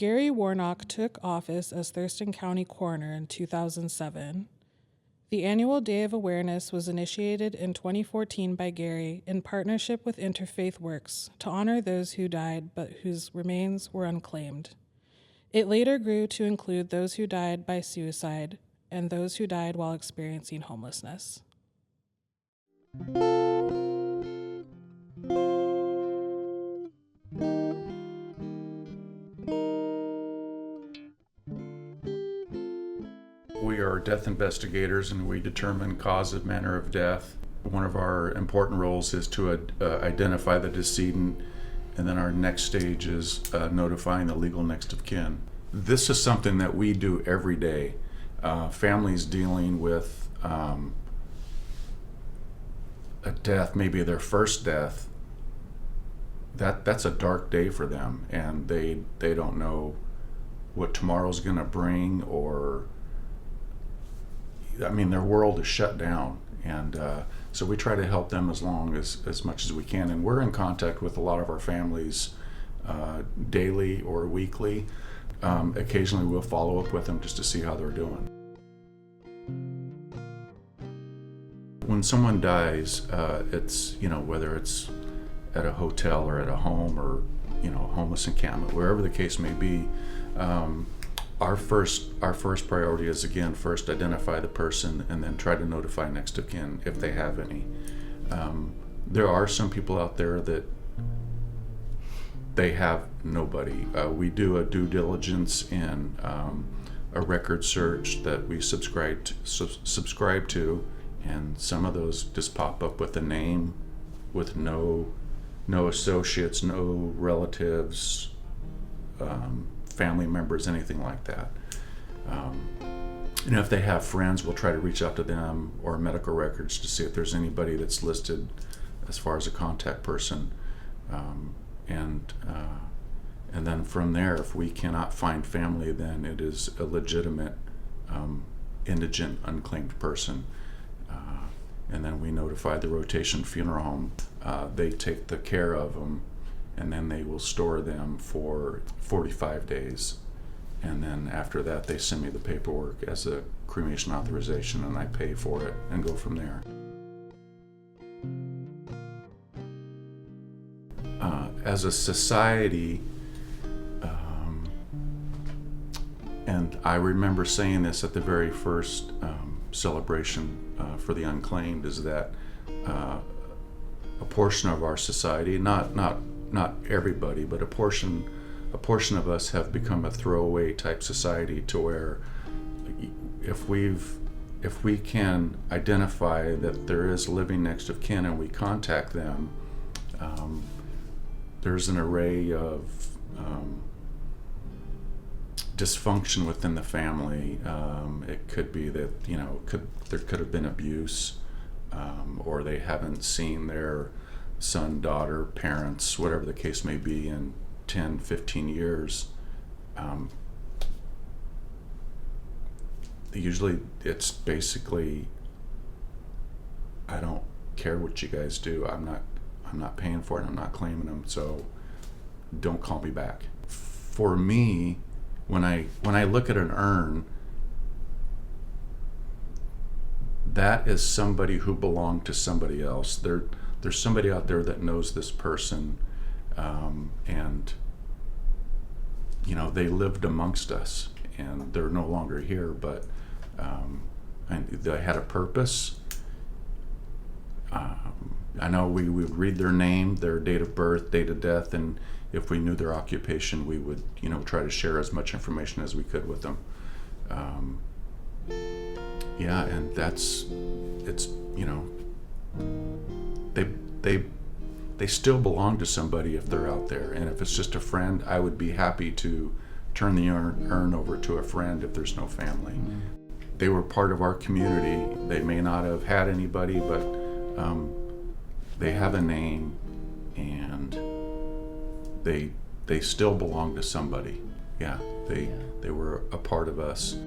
Gary Warnock took office as Thurston County Coroner in 2007. The annual Day of Awareness was initiated in 2014 by Gary in partnership with Interfaith Works to honor those who died but whose remains were unclaimed. It later grew to include those who died by suicide and those who died while experiencing homelessness. We are death investigators and we determine cause and manner of death. One of our important roles is to identify the decedent, and then our next stage is notifying the legal next of kin. This is something that we do every day. Families dealing with a death, maybe their first death, that's a dark day for them, and they don't know what tomorrow's going to bring, or their world is shut down, and so we try to help them as much as we can. And we're in contact with a lot of our families daily or weekly. Occasionally we'll follow up with them just to see how they're doing. When someone dies, it's, whether it's at a hotel or at a home or, a homeless encampment, wherever the case may be, our first priority is, again, first identify the person and then try to notify next of kin if they have any. There are some people out there that they have nobody. We do a due diligence and a record search that we subscribe to, and some of those just pop up with a name, with no associates, no relatives, family members, anything like that. If they have friends, we'll try to reach out to them, or medical records, to see if there's anybody that's listed as far as a contact person. And then from there, if we cannot find family, then it is a legitimate indigent, unclaimed person. And then we notify the rotation funeral home. They take the care of them, and then they will store them for 45 days. And then after that, they send me the paperwork as a cremation authorization, and I pay for it and go from there. As a society, and I remember saying this at the very first celebration for the unclaimed, is that a portion of our society, not everybody, but a portion of us have become a throwaway type society, to where if we can identify that there is living next of kin and we contact them, there's an array of dysfunction within the family. It could be that there could have been abuse, or they haven't seen their son, daughter, parents, whatever the case may be, in 10, 15 years. Usually it's basically, I don't care what you guys do. I'm not paying for it. I'm not claiming them, so don't call me back. For me, when I look at an urn, that is somebody who belonged to somebody else. There's somebody out there that knows this person, and they lived amongst us, and they're no longer here, but and they had a purpose. I know we would read their name, their date of birth, date of death, and if we knew their occupation, we would try to share as much information as we could with them. And it's they still belong to somebody if they're out there. And if it's just a friend, I would be happy to turn the urn over to a friend if there's no family. They were part of our community. They may not have had anybody, but they have a name, and they still belong to somebody. They were a part of us.